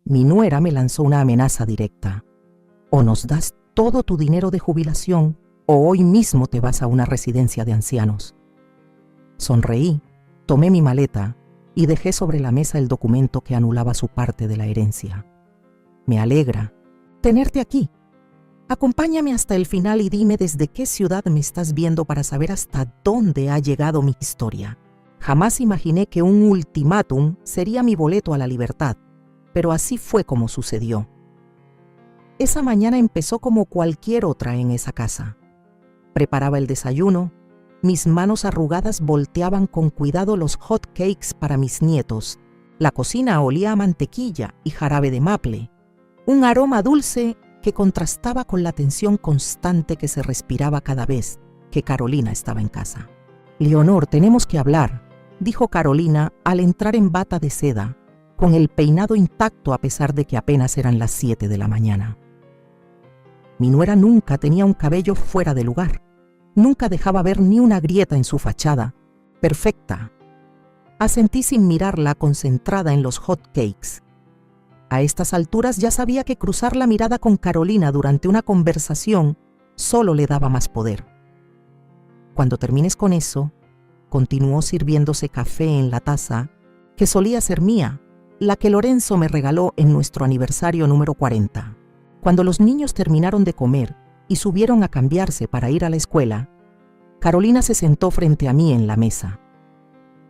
Mi nuera me lanzó una amenaza directa. O nos das todo tu dinero de jubilación o hoy mismo te vas a una residencia de ancianos. Sonreí, tomé mi maleta y dejé sobre la mesa el documento que anulaba su parte de la herencia. Me alegra tenerte aquí. Acompáñame hasta el final y dime desde qué ciudad me estás viendo para saber hasta dónde ha llegado mi historia. Jamás imaginé que un ultimátum sería mi boleto a la libertad, pero así fue como sucedió. Esa mañana empezó como cualquier otra en esa casa. Preparaba el desayuno, mis manos arrugadas volteaban con cuidado los hot cakes para mis nietos. La cocina olía a mantequilla y jarabe de maple, un aroma dulce que contrastaba con la tensión constante que se respiraba cada vez que Carolina estaba en casa. «Leonor, tenemos que hablar», dijo Carolina al entrar en bata de seda, con el peinado intacto a pesar de que apenas eran las 7 de la mañana. Mi nuera nunca tenía un cabello fuera de lugar, nunca dejaba ver ni una grieta en su fachada, perfecta. Asentí sin mirarla, concentrada en los hot cakes. A estas alturas ya sabía que cruzar la mirada con Carolina durante una conversación solo le daba más poder. «Cuando termines con eso», continuó sirviéndose café en la taza que solía ser mía, la que Lorenzo me regaló en nuestro aniversario número 40. Cuando los niños terminaron de comer y subieron a cambiarse para ir a la escuela, Carolina se sentó frente a mí en la mesa.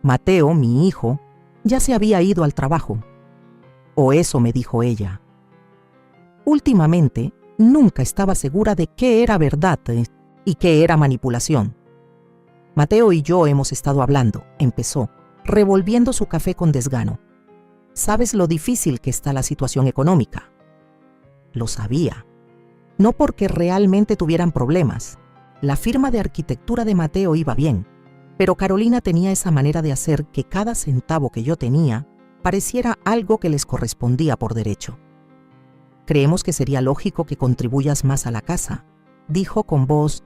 Mateo, mi hijo, ya se había ido al trabajo. O eso me dijo ella. Últimamente, nunca estaba segura de qué era verdad y qué era manipulación. Mateo y yo hemos estado hablando, empezó, revolviendo su café con desgano. ¿Sabes lo difícil que está la situación económica? Lo sabía. No porque realmente tuvieran problemas. La firma de arquitectura de Mateo iba bien, pero Carolina tenía esa manera de hacer que cada centavo que yo tenía pareciera algo que les correspondía por derecho. «Creemos que sería lógico que contribuyas más a la casa», dijo con voz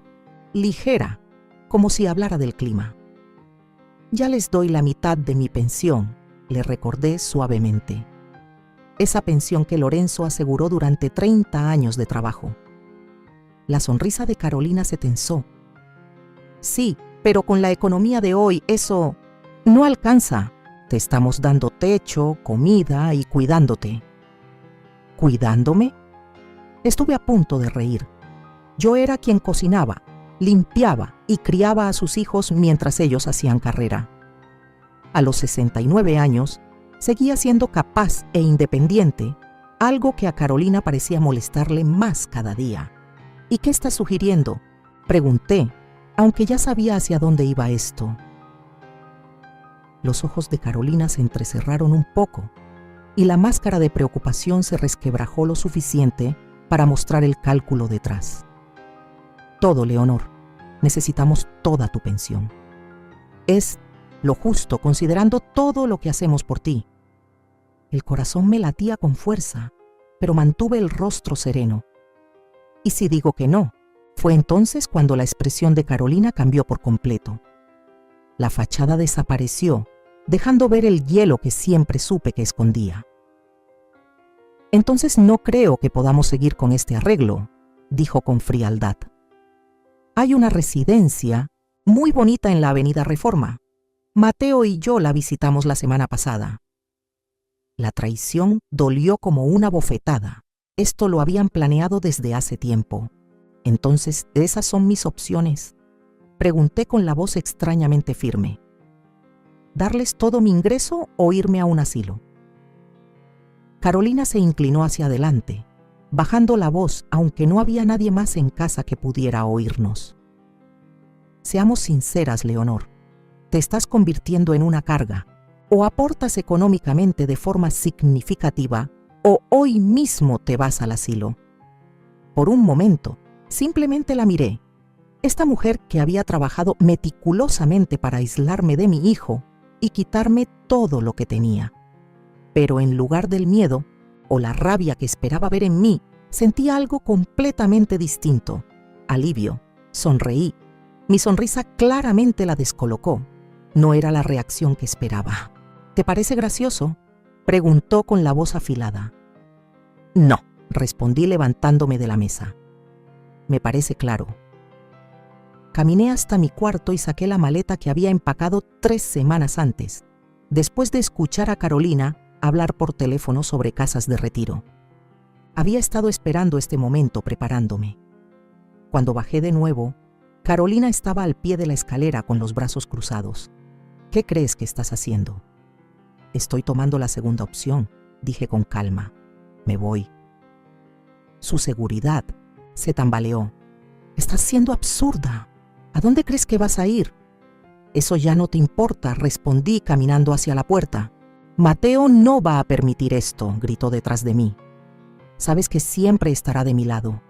ligera, como si hablara del clima. «Ya les doy la mitad de mi pensión», le recordé suavemente. Esa pensión que Lorenzo aseguró durante 30 años de trabajo. La sonrisa de Carolina se tensó. «Sí, pero con la economía de hoy eso no alcanza. Te estamos dando techo, comida y cuidándote». ¿Cuidándome? Estuve a punto de reír. Yo era quien cocinaba, limpiaba y criaba a sus hijos mientras ellos hacían carrera. A los 69 años, seguía siendo capaz e independiente, algo que a Carolina parecía molestarle más cada día. «¿Y qué estás sugiriendo?», pregunté, aunque ya sabía hacia dónde iba esto. Los ojos de Carolina se entrecerraron un poco y la máscara de preocupación se resquebrajó lo suficiente para mostrar el cálculo detrás. «Todo, Leonor. Necesitamos toda tu pensión. Es lo justo considerando todo lo que hacemos por ti». El corazón me latía con fuerza, pero mantuve el rostro sereno. ¿Y si digo que no? Fue entonces cuando la expresión de Carolina cambió por completo. La fachada desapareció, dejando ver el hielo que siempre supe que escondía. «Entonces no creo que podamos seguir con este arreglo», dijo con frialdad. «Hay una residencia muy bonita en la Avenida Reforma. Mateo y yo la visitamos la semana pasada». La traición dolió como una bofetada. Esto lo habían planeado desde hace tiempo. «Entonces, ¿esas son mis opciones?», pregunté con la voz extrañamente firme. «¿Darles todo mi ingreso o irme a un asilo?». Carolina se inclinó hacia adelante, bajando la voz, aunque no había nadie más en casa que pudiera oírnos. «Seamos sinceras, Leonor. Te estás convirtiendo en una carga. O aportas económicamente de forma significativa, o hoy mismo te vas al asilo». Por un momento, simplemente la miré. Esta mujer que había trabajado meticulosamente para aislarme de mi hijo y quitarme todo lo que tenía. Pero en lugar del miedo o la rabia que esperaba ver en mí, sentí algo completamente distinto. Alivio. Sonreí. Mi sonrisa claramente la descolocó. No era la reacción que esperaba. «¿Te parece gracioso?», preguntó con la voz afilada. No, respondí levantándome de la mesa. Me parece claro. Caminé hasta mi cuarto y saqué la maleta que había empacado 3 semanas antes, después de escuchar a Carolina hablar por teléfono sobre casas de retiro. Había estado esperando este momento preparándome. Cuando bajé de nuevo, Carolina estaba al pie de la escalera con los brazos cruzados. ¿Qué crees que estás haciendo? Estoy tomando la segunda opción, dije con calma. Me voy. Su seguridad se tambaleó. Estás siendo absurda. ¿A dónde crees que vas a ir? Eso ya no te importa, respondí caminando hacia la puerta. Mateo no va a permitir esto, gritó detrás de mí. Sabes que siempre estará de mi lado.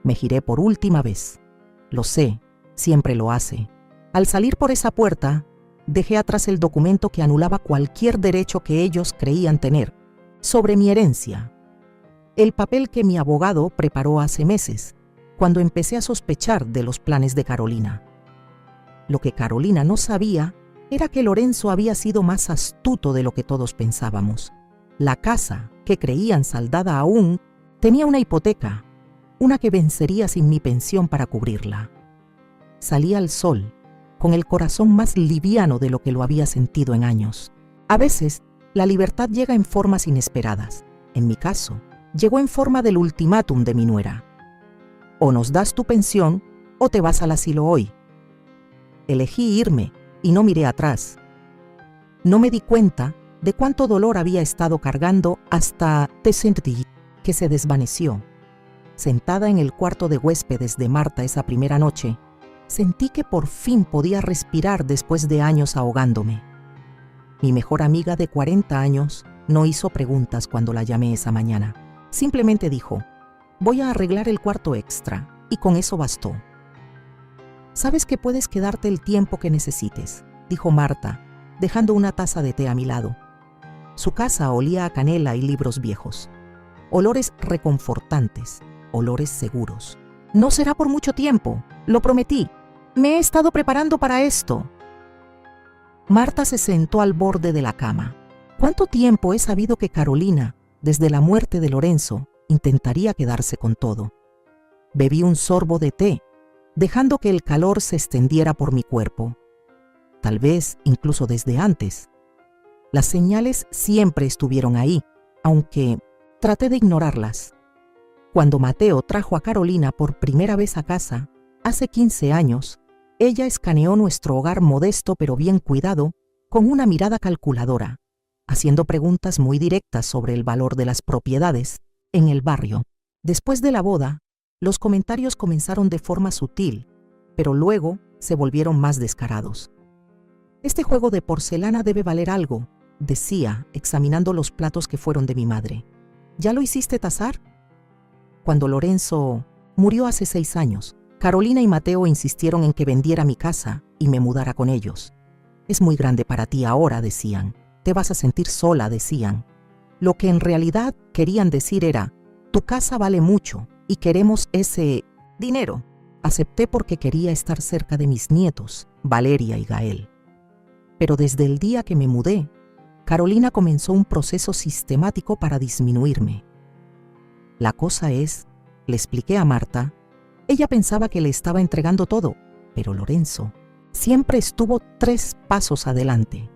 Me giré por última vez. Lo sé, siempre lo hace. Al salir por esa puerta, dejé atrás el documento que anulaba cualquier derecho que ellos creían tener sobre mi herencia. El papel que mi abogado preparó hace meses, cuando empecé a sospechar de los planes de Carolina. Lo que Carolina no sabía era que Lorenzo había sido más astuto de lo que todos pensábamos. La casa, que creían saldada aún, tenía una hipoteca, una que vencería sin mi pensión para cubrirla. Salí al sol, con el corazón más liviano de lo que lo había sentido en años. A veces, la libertad llega en formas inesperadas. En mi caso, llegó en forma del ultimátum de mi nuera. O nos das tu pensión o te vas al asilo hoy. Elegí irme y no miré atrás. No me di cuenta de cuánto dolor había estado cargando hasta sentí que se desvaneció. Sentada en el cuarto de huéspedes de Marta esa primera noche, sentí que por fin podía respirar después de años ahogándome. Mi mejor amiga de 40 años no hizo preguntas cuando la llamé esa mañana. Simplemente dijo, voy a arreglar el cuarto extra, y con eso bastó. Sabes que puedes quedarte el tiempo que necesites, dijo Marta, dejando una taza de té a mi lado. Su casa olía a canela y libros viejos. Olores reconfortantes, olores seguros. No será por mucho tiempo, lo prometí. Me he estado preparando para esto. Marta se sentó al borde de la cama. ¿Cuánto tiempo he sabido que Carolina, desde la muerte de Lorenzo, intentaría quedarse con todo? Bebí un sorbo de té, dejando que el calor se extendiera por mi cuerpo. Tal vez incluso desde antes. Las señales siempre estuvieron ahí, aunque traté de ignorarlas. Cuando Mateo trajo a Carolina por primera vez a casa, hace 15 años, ella escaneó nuestro hogar modesto pero bien cuidado con una mirada calculadora, haciendo preguntas muy directas sobre el valor de las propiedades en el barrio. Después de la boda, los comentarios comenzaron de forma sutil, pero luego se volvieron más descarados. Este juego de porcelana debe valer algo, decía, examinando los platos que fueron de mi madre. ¿Ya lo hiciste tasar? Cuando Lorenzo murió hace 6 años, Carolina y Mateo insistieron en que vendiera mi casa y me mudara con ellos. Es muy grande para ti ahora, decían. Te vas a sentir sola, decían. Lo que en realidad querían decir era, tu casa vale mucho y queremos ese dinero. Acepté porque quería estar cerca de mis nietos, Valeria y Gael. Pero desde el día que me mudé, Carolina comenzó un proceso sistemático para disminuirme. La cosa es, le expliqué a Marta, ella pensaba que le estaba entregando todo, pero Lorenzo siempre estuvo 3 pasos adelante.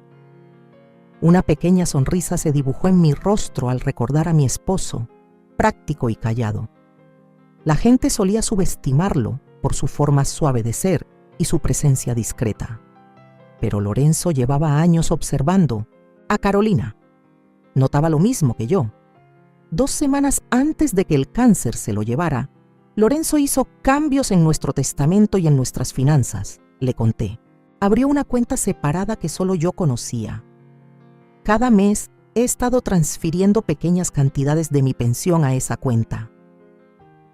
Una pequeña sonrisa se dibujó en mi rostro al recordar a mi esposo, práctico y callado. La gente solía subestimarlo por su forma suave de ser y su presencia discreta. Pero Lorenzo llevaba años observando a Carolina. Notaba lo mismo que yo. 2 semanas antes de que el cáncer se lo llevara, Lorenzo hizo cambios en nuestro testamento y en nuestras finanzas, le conté. Abrió una cuenta separada que solo yo conocía. Cada mes he estado transfiriendo pequeñas cantidades de mi pensión a esa cuenta.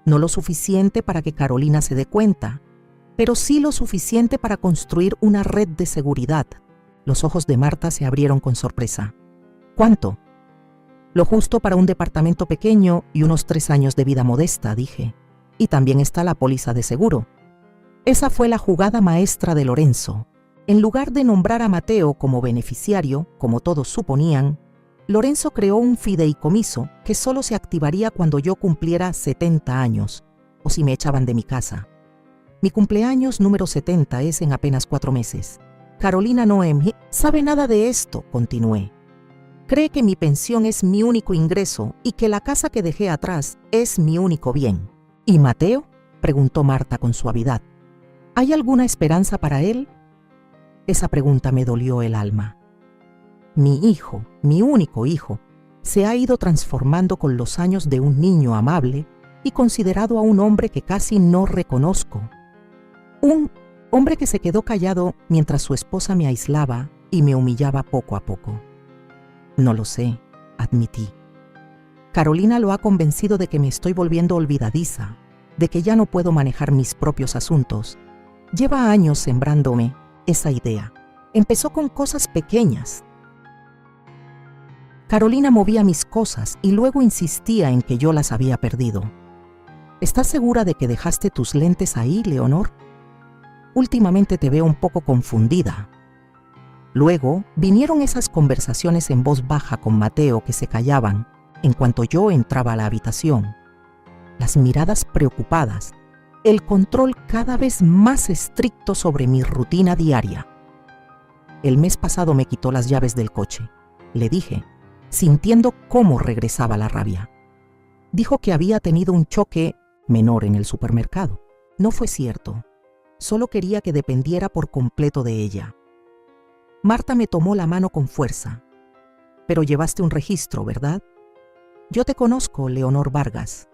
No lo suficiente para que Carolina se dé cuenta, pero sí lo suficiente para construir una red de seguridad. Los ojos de Marta se abrieron con sorpresa. ¿Cuánto? Lo justo para un departamento pequeño y unos 3 años de vida modesta, dije. Y también está la póliza de seguro. Esa fue la jugada maestra de Lorenzo. En lugar de nombrar a Mateo como beneficiario, como todos suponían, Lorenzo creó un fideicomiso que solo se activaría cuando yo cumpliera 70 años, o si me echaban de mi casa. Mi cumpleaños número 70 es en apenas 4 meses. Carolina no sabe nada de esto, continué. Cree que mi pensión es mi único ingreso y que la casa que dejé atrás es mi único bien. ¿Y Mateo?, preguntó Marta con suavidad. ¿Hay alguna esperanza para él? Esa pregunta me dolió el alma. Mi hijo, mi único hijo, se ha ido transformando con los años de un niño amable y considerado a un hombre que casi no reconozco. Un hombre que se quedó callado mientras su esposa me aislaba y me humillaba poco a poco. No lo sé, admití. Carolina lo ha convencido de que me estoy volviendo olvidadiza, de que ya no puedo manejar mis propios asuntos. Lleva años sembrándome esa idea. Empezó con cosas pequeñas. Carolina movía mis cosas y luego insistía en que yo las había perdido. ¿Estás segura de que dejaste tus lentes ahí, Leonor? Últimamente te veo un poco confundida. Luego vinieron esas conversaciones en voz baja con Mateo que se callaban en cuanto yo entraba a la habitación. Las miradas preocupadas, el control cada vez más estricto sobre mi rutina diaria. El mes pasado me quitó las llaves del coche, le dije, sintiendo cómo regresaba la rabia. Dijo que había tenido un choque menor en el supermercado. No fue cierto. Solo quería que dependiera por completo de ella. Marta me tomó la mano con fuerza. Pero llevaste un registro, ¿verdad? Yo te conozco, Leonor Vargas.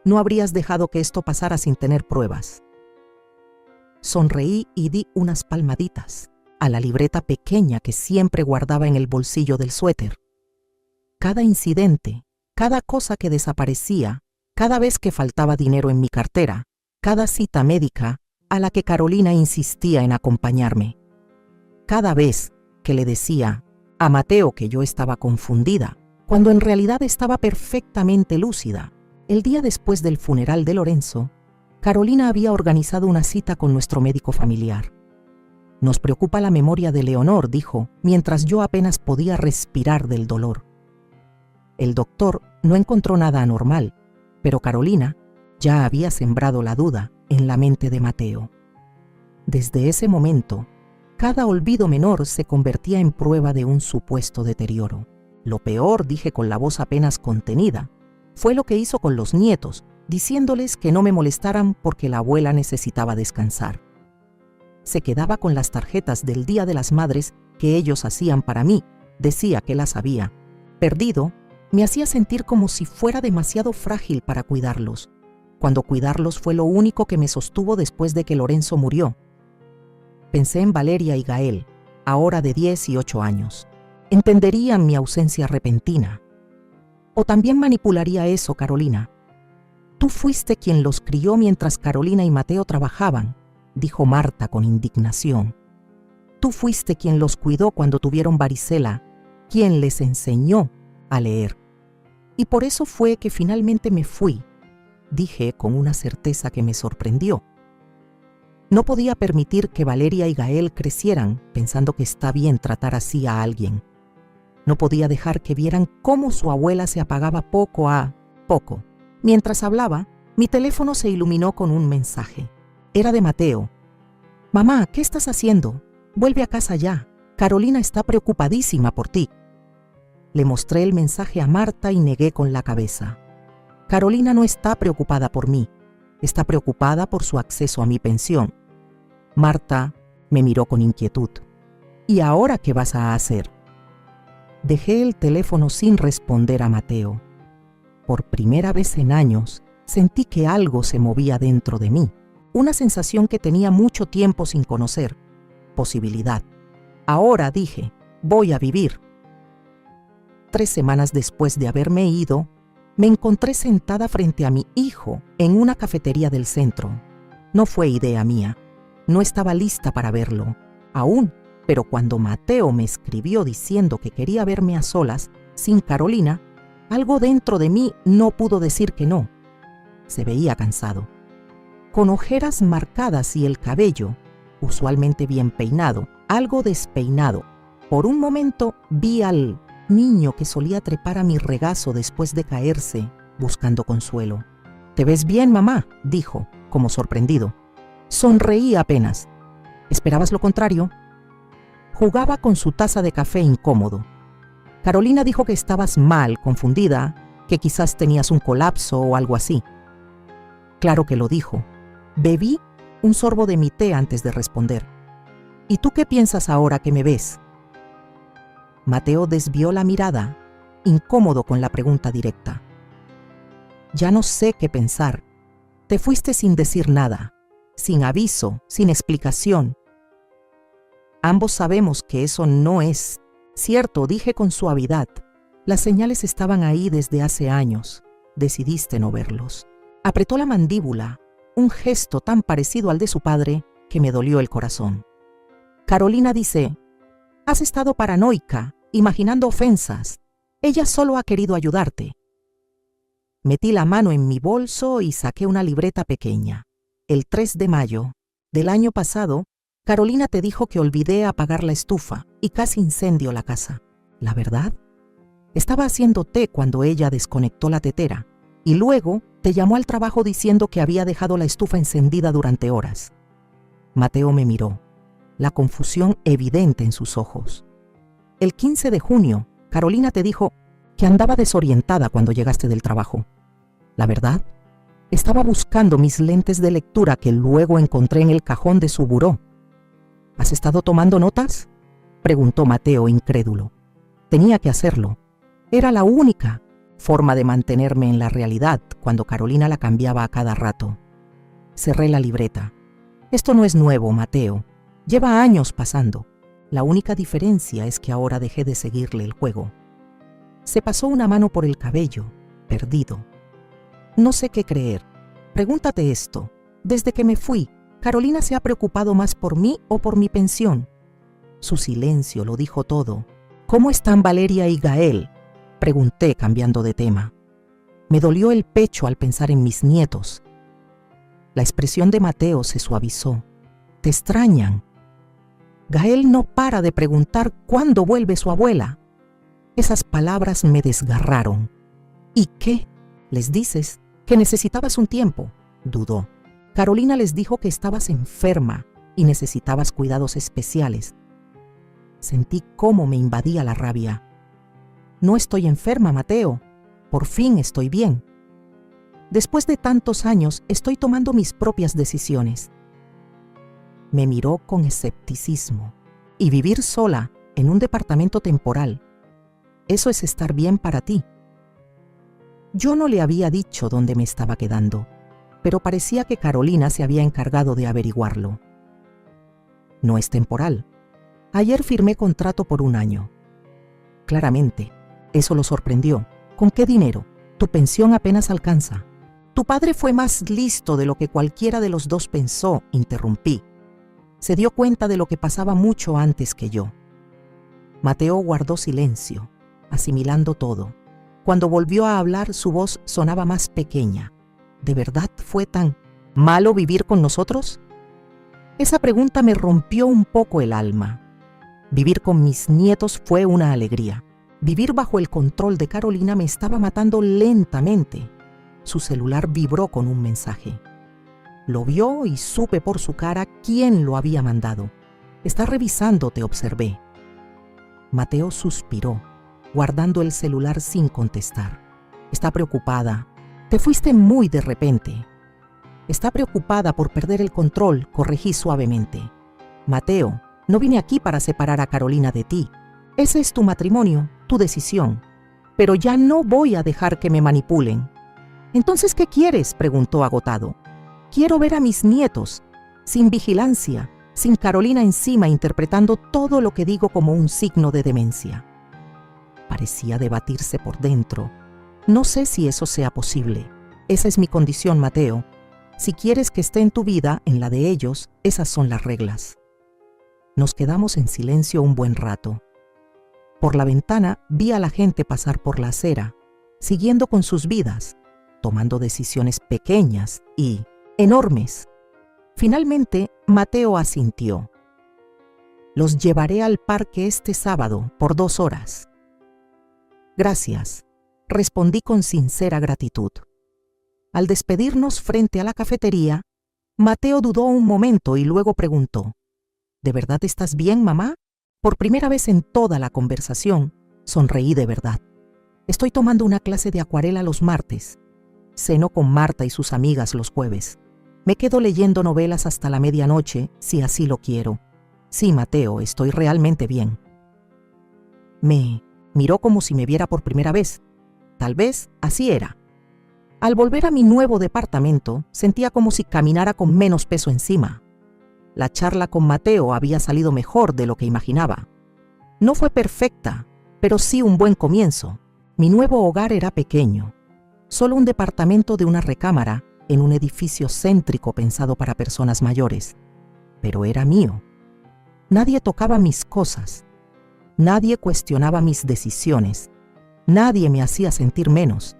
No habrías dejado que esto pasara sin tener pruebas. Sonreí y di unas palmaditas a la libreta pequeña que siempre guardaba en el bolsillo del suéter. Cada incidente, cada cosa que desaparecía, cada vez que faltaba dinero en mi cartera, cada cita médica a la que Carolina insistía en acompañarme. Cada vez que le decía a Mateo que yo estaba confundida, cuando en realidad estaba perfectamente lúcida. El día después del funeral de Lorenzo, Carolina había organizado una cita con nuestro médico familiar. Nos preocupa la memoria de Leonor, dijo, mientras yo apenas podía respirar del dolor. El doctor no encontró nada anormal, pero Carolina ya había sembrado la duda en la mente de Mateo. Desde ese momento, cada olvido menor se convertía en prueba de un supuesto deterioro. Lo peor, dije con la voz apenas contenida, fue lo que hizo con los nietos, diciéndoles que no me molestaran porque la abuela necesitaba descansar. Se quedaba con las tarjetas del Día de las Madres que ellos hacían para mí, decía que las había. Perdido, me hacía sentir como si fuera demasiado frágil para cuidarlos, cuando cuidarlos fue lo único que me sostuvo después de que Lorenzo murió. Pensé en Valeria y Gael, ahora de 10 y 8 años. Entenderían mi ausencia repentina. O también manipularía eso, Carolina. Tú fuiste quien los crió mientras Carolina y Mateo trabajaban, dijo Marta con indignación. Tú fuiste quien los cuidó cuando tuvieron varicela, quien les enseñó a leer. Y por eso fue que finalmente me fui, dije con una certeza que me sorprendió. No podía permitir que Valeria y Gael crecieran pensando que está bien tratar así a alguien. No podía dejar que vieran cómo su abuela se apagaba poco a poco. Mientras hablaba, mi teléfono se iluminó con un mensaje. Era de Mateo. «Mamá, ¿qué estás haciendo? Vuelve a casa ya. Carolina está preocupadísima por ti». Le mostré el mensaje a Marta y negué con la cabeza. Carolina no está preocupada por mí. Está preocupada por su acceso a mi pensión. Marta me miró con inquietud. «¿Y ahora qué vas a hacer?» Dejé el teléfono sin responder a Mateo. Por primera vez en años, sentí que algo se movía dentro de mí. Una sensación que tenía mucho tiempo sin conocer. Posibilidad. Ahora, dije, voy a vivir. 3 semanas después de haberme ido, me encontré sentada frente a mi hijo en una cafetería del centro. No fue idea mía. No estaba lista para verlo, aún, pero cuando Mateo me escribió diciendo que quería verme a solas, sin Carolina, algo dentro de mí no pudo decir que no. Se veía cansado, con ojeras marcadas y el cabello, usualmente bien peinado, algo despeinado. Por un momento vi al niño que solía trepar a mi regazo después de caerse, buscando consuelo. «¿Te ves bien, mamá?», dijo, como sorprendido. Sonreí apenas. ¿Esperabas lo contrario? Jugaba con su taza de café incómodo. Carolina dijo que estabas mal, confundida, que quizás tenías un colapso o algo así. Claro que lo dijo. Bebí un sorbo de mi té antes de responder. ¿Y tú qué piensas ahora que me ves? Mateo desvió la mirada, incómodo con la pregunta directa. Ya no sé qué pensar. Te fuiste sin decir nada, sin aviso, sin explicación. Ambos sabemos que eso no es cierto, dije con suavidad. Las señales estaban ahí desde hace años. Decidiste no verlos. Apretó la mandíbula, un gesto tan parecido al de su padre que me dolió el corazón. Carolina dice, has estado paranoica, imaginando ofensas. Ella solo ha querido ayudarte. Metí la mano en mi bolso y saqué una libreta pequeña. El 3 de mayo del año pasado, Carolina te dijo que olvidé apagar la estufa y casi incendio la casa. ¿La verdad? Estaba haciendo té cuando ella desconectó la tetera y luego te llamó al trabajo diciendo que había dejado la estufa encendida durante horas. Mateo me miró, la confusión evidente en sus ojos. El 15 de junio, Carolina te dijo que andaba desorientada cuando llegaste del trabajo. ¿La verdad? Estaba buscando mis lentes de lectura que luego encontré en el cajón de su buró. ¿Has estado tomando notas?, preguntó Mateo incrédulo. Tenía que hacerlo. Era la única forma de mantenerme en la realidad cuando Carolina la cambiaba a cada rato. Cerré la libreta. Esto no es nuevo, Mateo. Lleva años pasando. La única diferencia es que ahora dejé de seguirle el juego. Se pasó una mano por el cabello, perdido. No sé qué creer. Pregúntate esto. Desde que me fui, ¿Carolina se ha preocupado más por mí o por mi pensión? Su silencio lo dijo todo. ¿Cómo están Valeria y Gael?, pregunté cambiando de tema. Me dolió el pecho al pensar en mis nietos. La expresión de Mateo se suavizó. ¿Te extrañan? Gael no para de preguntar cuándo vuelve su abuela. Esas palabras me desgarraron. ¿Y qué? ¿Les dices que necesitabas un tiempo? Dudó. Carolina les dijo que estabas enferma y necesitabas cuidados especiales. Sentí cómo me invadía la rabia. No estoy enferma, Mateo. Por fin estoy bien. Después de tantos años, estoy tomando mis propias decisiones. Me miró con escepticismo. Y vivir sola en un departamento temporal, ¿eso es estar bien para ti? Yo no le había dicho dónde me estaba quedando, pero parecía que Carolina se había encargado de averiguarlo. No es temporal. Ayer firmé contrato por 1 año. Claramente, eso lo sorprendió. ¿Con qué dinero? Tu pensión apenas alcanza. Tu padre fue más listo de lo que cualquiera de los dos pensó, interrumpí. Se dio cuenta de lo que pasaba mucho antes que yo. Mateo guardó silencio, asimilando todo. Cuando volvió a hablar, su voz sonaba más pequeña. ¿De verdad fue tan malo vivir con nosotros? Esa pregunta me rompió un poco el alma. Vivir con mis nietos fue una alegría. Vivir bajo el control de Carolina me estaba matando lentamente. Su celular vibró con un mensaje. Lo vio y supe por su cara quién lo había mandado. Está revisando, te observé. Mateo suspiró, guardando el celular sin contestar. Está preocupada. Te fuiste muy de repente. Está preocupada por perder el control, corregí suavemente. Mateo, no vine aquí para separar a Carolina de ti. Ese es tu matrimonio, tu decisión. Pero ya no voy a dejar que me manipulen. ¿Entonces qué quieres?, preguntó agotado. Quiero ver a mis nietos, sin vigilancia, sin Carolina encima interpretando todo lo que digo como un signo de demencia. Parecía debatirse por dentro. No sé si eso sea posible. Esa es mi condición, Mateo. Si quieres que esté en tu vida, en la de ellos, esas son las reglas. Nos quedamos en silencio un buen rato. Por la ventana vi a la gente pasar por la acera, siguiendo con sus vidas, tomando decisiones pequeñas y enormes. Finalmente, Mateo asintió. Los llevaré al parque este sábado por 2 horas. Gracias, respondí con sincera gratitud. Al despedirnos frente a la cafetería, Mateo dudó un momento y luego preguntó: ¿De verdad estás bien, mamá? Por primera vez en toda la conversación, sonreí de verdad. Estoy tomando una clase de acuarela los martes. Ceno con Marta y sus amigas los jueves. Me quedo leyendo novelas hasta la medianoche, si así lo quiero. Sí, Mateo, estoy realmente bien. Me miró como si me viera por primera vez. Tal vez así era. Al volver a mi nuevo departamento, sentía como si caminara con menos peso encima. La charla con Mateo había salido mejor de lo que imaginaba. No fue perfecta, pero sí un buen comienzo. Mi nuevo hogar era pequeño, solo un departamento de una recámara en un edificio céntrico pensado para personas mayores. Pero era mío. Nadie tocaba mis cosas. Nadie cuestionaba mis decisiones. Nadie me hacía sentir menos.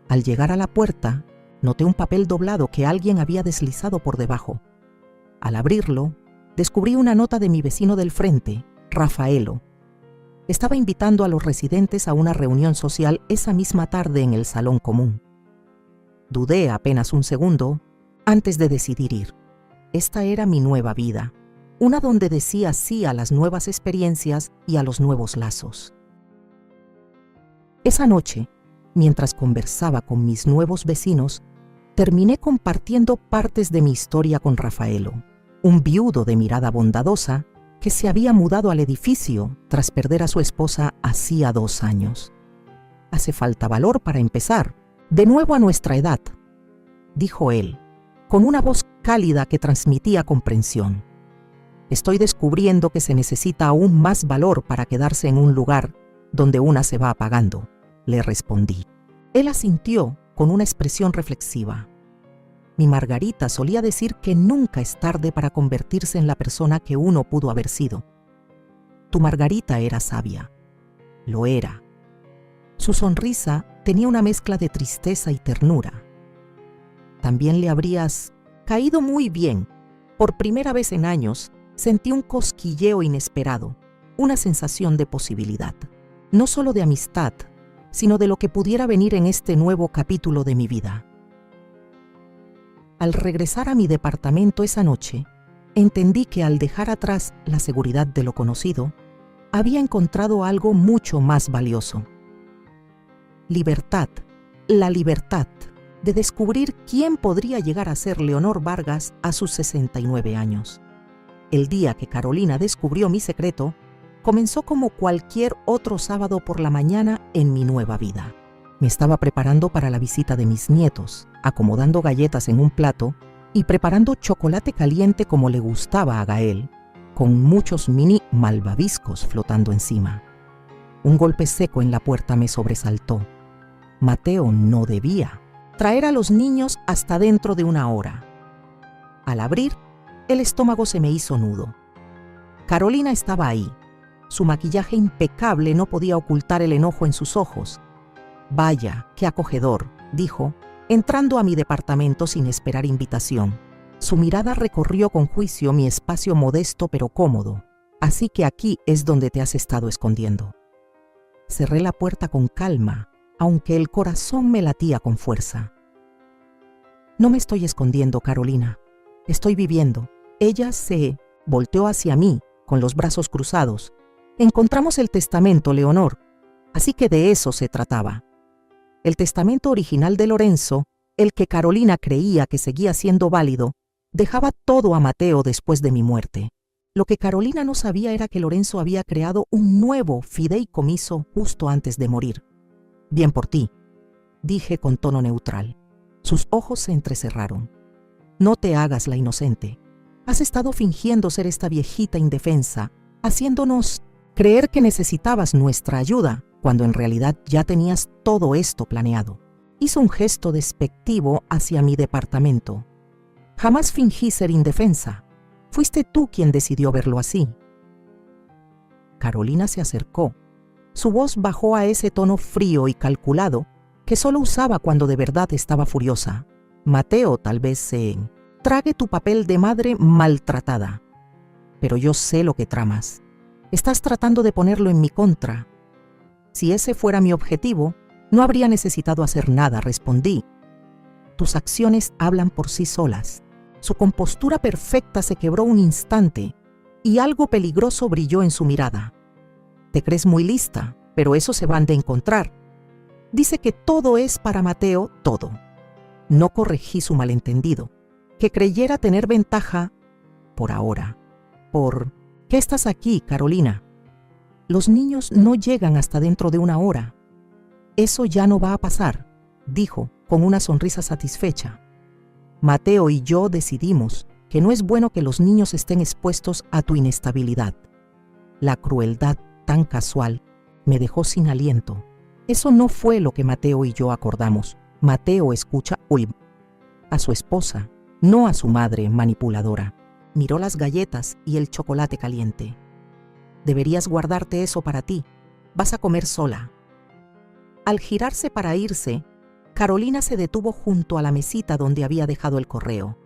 Al llegar a la puerta, noté un papel doblado que alguien había deslizado por debajo. Al abrirlo, descubrí una nota de mi vecino del frente, Rafaelo. Estaba invitando a los residentes a una reunión social esa misma tarde en el salón común. Dudé apenas un segundo antes de decidir ir. Esta era mi nueva vida, una donde decía sí a las nuevas experiencias y a los nuevos lazos. Esa noche, mientras conversaba con mis nuevos vecinos, terminé compartiendo partes de mi historia con Rafaelo, un viudo de mirada bondadosa que se había mudado al edificio tras perder a su esposa hacía 2 años. Hace falta valor para empezar, de nuevo a nuestra edad, dijo él, con una voz cálida que transmitía comprensión. Estoy descubriendo que se necesita aún más valor para quedarse en un lugar donde una se va apagando, le respondí. Él asintió con una expresión reflexiva. Mi Margarita solía decir que nunca es tarde para convertirse en la persona que uno pudo haber sido. Tu Margarita era sabia. Lo era. Su sonrisa tenía una mezcla de tristeza y ternura. También le habrías caído muy bien. Por primera vez en años, sentí un cosquilleo inesperado, una sensación de posibilidad, no solo de amistad, sino de lo que pudiera venir en este nuevo capítulo de mi vida. Al regresar a mi departamento esa noche, entendí que al dejar atrás la seguridad de lo conocido, había encontrado algo mucho más valioso. Libertad, la libertad de descubrir quién podría llegar a ser Leonor Vargas a sus 69 años. El día que Carolina descubrió mi secreto, comenzó como cualquier otro sábado por la mañana en mi nueva vida. Me estaba preparando para la visita de mis nietos, acomodando galletas en un plato y preparando chocolate caliente como le gustaba a Gael, con muchos mini malvaviscos flotando encima. Un golpe seco en la puerta me sobresaltó. Mateo no debía traer a los niños hasta dentro de 1 hora. Al abrir, el estómago se me hizo nudo. Carolina estaba ahí. Su maquillaje impecable no podía ocultar el enojo en sus ojos. Vaya, qué acogedor, dijo, entrando a mi departamento sin esperar invitación. Su mirada recorrió con juicio mi espacio modesto pero cómodo. Así que aquí es donde te has estado escondiendo. Cerré la puerta con calma, aunque el corazón me latía con fuerza. No me estoy escondiendo, Carolina. Estoy viviendo. Ella se volteó hacia mí, con los brazos cruzados. Encontramos el testamento, Leonor. Así que de eso se trataba. El testamento original de Lorenzo, el que Carolina creía que seguía siendo válido, dejaba todo a Mateo después de mi muerte. Lo que Carolina no sabía era que Lorenzo había creado un nuevo fideicomiso justo antes de morir. Bien por ti, dije con tono neutral. Sus ojos se entrecerraron. No te hagas la inocente. Has estado fingiendo ser esta viejita indefensa, haciéndonos creer que necesitabas nuestra ayuda, cuando en realidad ya tenías todo esto planeado. Hizo un gesto despectivo hacia mi departamento. Jamás fingí ser indefensa. Fuiste tú quien decidió verlo así. Carolina se acercó. Su voz bajó a ese tono frío y calculado que solo usaba cuando de verdad estaba furiosa. Mateo tal vez se trague tu papel de madre maltratada. Pero yo sé lo que tramas. Estás tratando de ponerlo en mi contra. Si ese fuera mi objetivo, no habría necesitado hacer nada, respondí. Tus acciones hablan por sí solas. Su compostura perfecta se quebró un instante y algo peligroso brilló en su mirada. Te crees muy lista, pero eso se van de encontrar. Dice que todo es para Mateo, todo. No corregí su malentendido, que creyera tener ventaja por ahora. ¿Por qué estás aquí, Carolina? Los niños no llegan hasta dentro de una hora. Eso ya no va a pasar, dijo con una sonrisa satisfecha. Mateo y yo decidimos que no es bueno que los niños estén expuestos a tu inestabilidad. La crueldad tan casual me dejó sin aliento. Eso no fue lo que Mateo y yo acordamos. Mateo escucha a su esposa, no a su madre manipuladora. Miró las galletas y el chocolate caliente. Deberías guardarte eso para ti. Vas a comer sola. Al girarse para irse, Carolina se detuvo junto a la mesita donde había dejado el correo.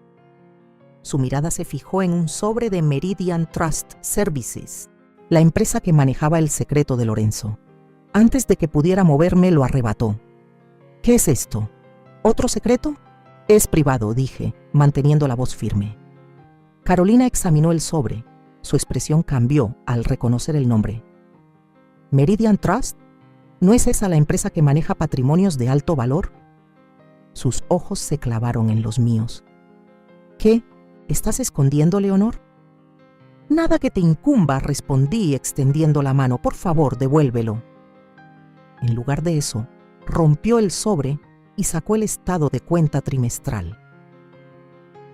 Su mirada se fijó en un sobre de Meridian Trust Services, la empresa que manejaba el secreto de Lorenzo. Antes de que pudiera moverme, lo arrebató. ¿Qué es esto? ¿Otro secreto? Es privado, dije, manteniendo la voz firme. Carolina examinó el sobre. Su expresión cambió al reconocer el nombre. ¿Meridian Trust? ¿No es esa la empresa que maneja patrimonios de alto valor? Sus ojos se clavaron en los míos. ¿Qué? ¿Estás escondiendo, Leonor? Nada que te incumba, respondí extendiendo la mano. Por favor, devuélvelo. En lugar de eso, rompió el sobre y sacó el estado de cuenta trimestral.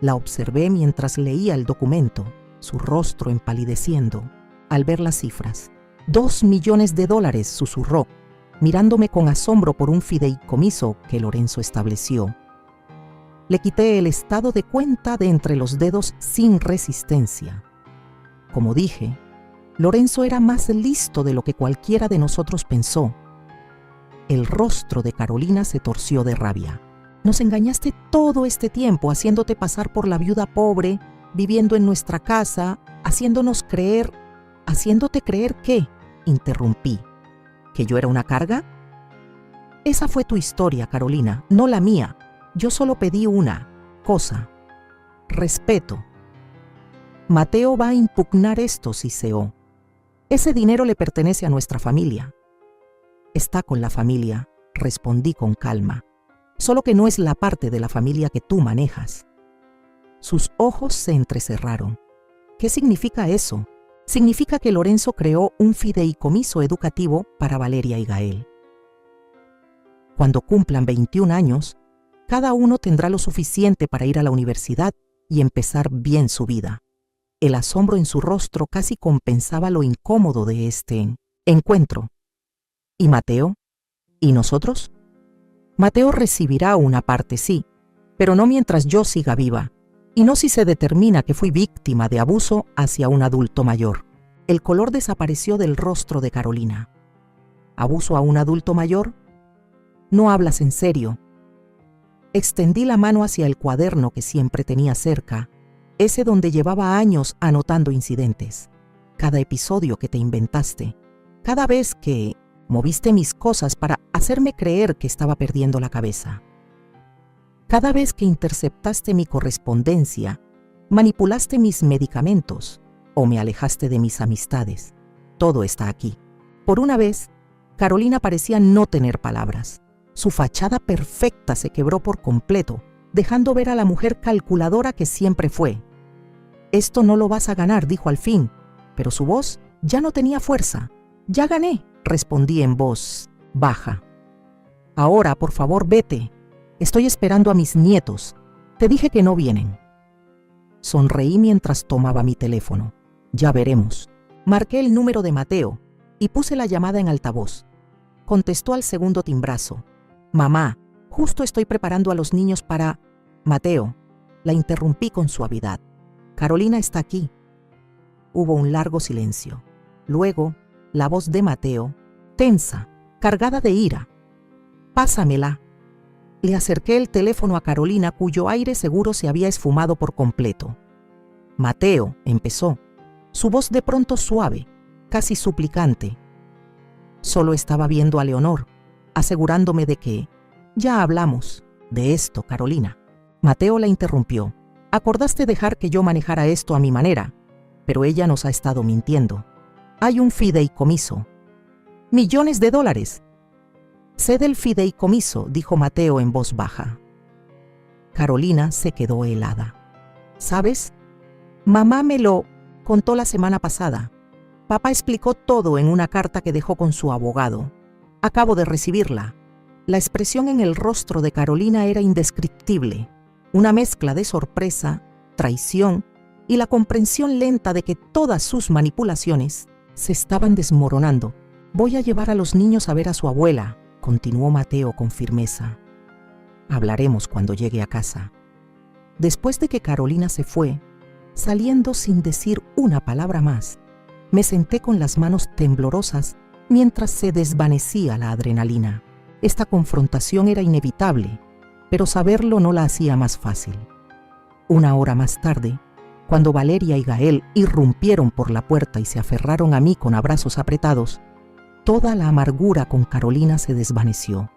La observé mientras leía el documento, su rostro empalideciendo al ver las cifras. $2 millones, susurró, mirándome con asombro por un fideicomiso que Lorenzo estableció. Le quité el estado de cuenta de entre los dedos sin resistencia. Como dije, Lorenzo era más listo de lo que cualquiera de nosotros pensó. El rostro de Carolina se torció de rabia. Nos engañaste todo este tiempo haciéndote pasar por la viuda pobre, viviendo en nuestra casa, ¿haciéndote creer qué? Interrumpí. ¿Que yo era una carga? Esa fue tu historia, Carolina, no la mía. Yo solo pedí una cosa: respeto. Mateo va a impugnar esto, siseó. Ese dinero le pertenece a nuestra familia. Está con la familia, respondí con calma. Solo que no es la parte de la familia que tú manejas. Sus ojos se entrecerraron. ¿Qué significa eso? Significa que Lorenzo creó un fideicomiso educativo para Valeria y Gael. Cuando cumplan 21 años, cada uno tendrá lo suficiente para ir a la universidad y empezar bien su vida. El asombro en su rostro casi compensaba lo incómodo de este encuentro. ¿Y Mateo? ¿Y nosotros? Mateo recibirá una parte, sí, pero no mientras yo siga viva, y no si se determina que fui víctima de abuso hacia un adulto mayor. El color desapareció del rostro de Carolina. ¿Abuso a un adulto mayor? No hablas en serio. Extendí la mano hacia el cuaderno que siempre tenía cerca, ese donde llevaba años anotando incidentes. Cada episodio que te inventaste, cada vez que moviste mis cosas para hacerme creer que estaba perdiendo la cabeza. Cada vez que interceptaste mi correspondencia, manipulaste mis medicamentos o me alejaste de mis amistades. Todo está aquí. Por una vez, Carolina parecía no tener palabras. Su fachada perfecta se quebró por completo, dejando ver a la mujer calculadora que siempre fue. Esto no lo vas a ganar, dijo al fin, pero su voz ya no tenía fuerza. Ya gané, respondí en voz baja. Ahora, por favor, vete. Estoy esperando a mis nietos. Te dije que no vienen. Sonreí mientras tomaba mi teléfono. Ya veremos. Marqué el número de Mateo y puse la llamada en altavoz. Contestó al segundo timbrazo. Mamá, justo estoy preparando a los niños para... Mateo, la interrumpí con suavidad. Carolina está aquí. Hubo un largo silencio. Luego, la voz de Mateo, tensa, cargada de ira. Pásamela. Le acerqué el teléfono a Carolina, cuyo aire seguro se había esfumado por completo. Mateo, empezó, su voz de pronto suave, casi suplicante. Solo estaba viendo a Leonor, asegurándome de que ya hablamos de esto, Carolina. Mateo la interrumpió. Acordaste dejar que yo manejara esto a mi manera, pero ella nos ha estado mintiendo. Hay un fideicomiso. ¡Millones de dólares! Sé del fideicomiso, dijo Mateo en voz baja. Carolina se quedó helada. ¿Sabes? Mamá me lo contó la semana pasada. Papá explicó todo en una carta que dejó con su abogado. Acabo de recibirla. La expresión en el rostro de Carolina era indescriptible, una mezcla de sorpresa, traición y la comprensión lenta de que todas sus manipulaciones se estaban desmoronando. Voy a llevar a los niños a ver a su abuela, continuó Mateo con firmeza. Hablaremos cuando llegue a casa. Después de que Carolina se fue, saliendo sin decir una palabra más, me senté con las manos temblorosas mientras se desvanecía la adrenalina. Esta confrontación era inevitable, pero saberlo no la hacía más fácil. Una hora más tarde, cuando Valeria y Gael irrumpieron por la puerta y se aferraron a mí con abrazos apretados, toda la amargura con Carolina se desvaneció.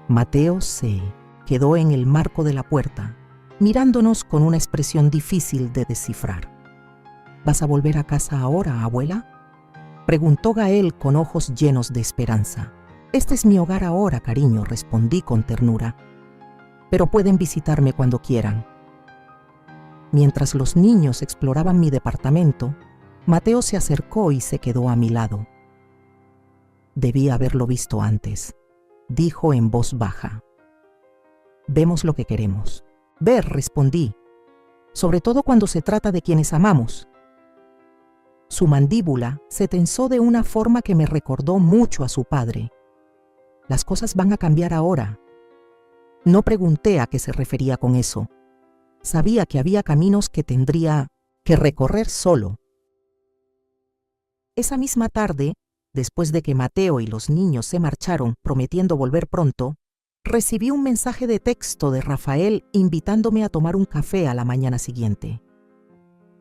Mateo se quedó en el marco de la puerta, mirándonos con una expresión difícil de descifrar. ¿Vas a volver a casa ahora, abuela?, preguntó Gael con ojos llenos de esperanza. Este es mi hogar ahora, cariño, respondí con ternura. Pero pueden visitarme cuando quieran. Mientras los niños exploraban mi departamento, Mateo se acercó y se quedó a mi lado. Debí haberlo visto antes, dijo en voz baja. Vemos lo que queremos. Ver, respondí, sobre todo cuando se trata de quienes amamos. Su mandíbula se tensó de una forma que me recordó mucho a su padre. Las cosas van a cambiar ahora. No pregunté a qué se refería con eso. Sabía que había caminos que tendría que recorrer solo. Esa misma tarde, después de que Mateo y los niños se marcharon prometiendo volver pronto, recibí un mensaje de texto de Rafael invitándome a tomar un café a la mañana siguiente.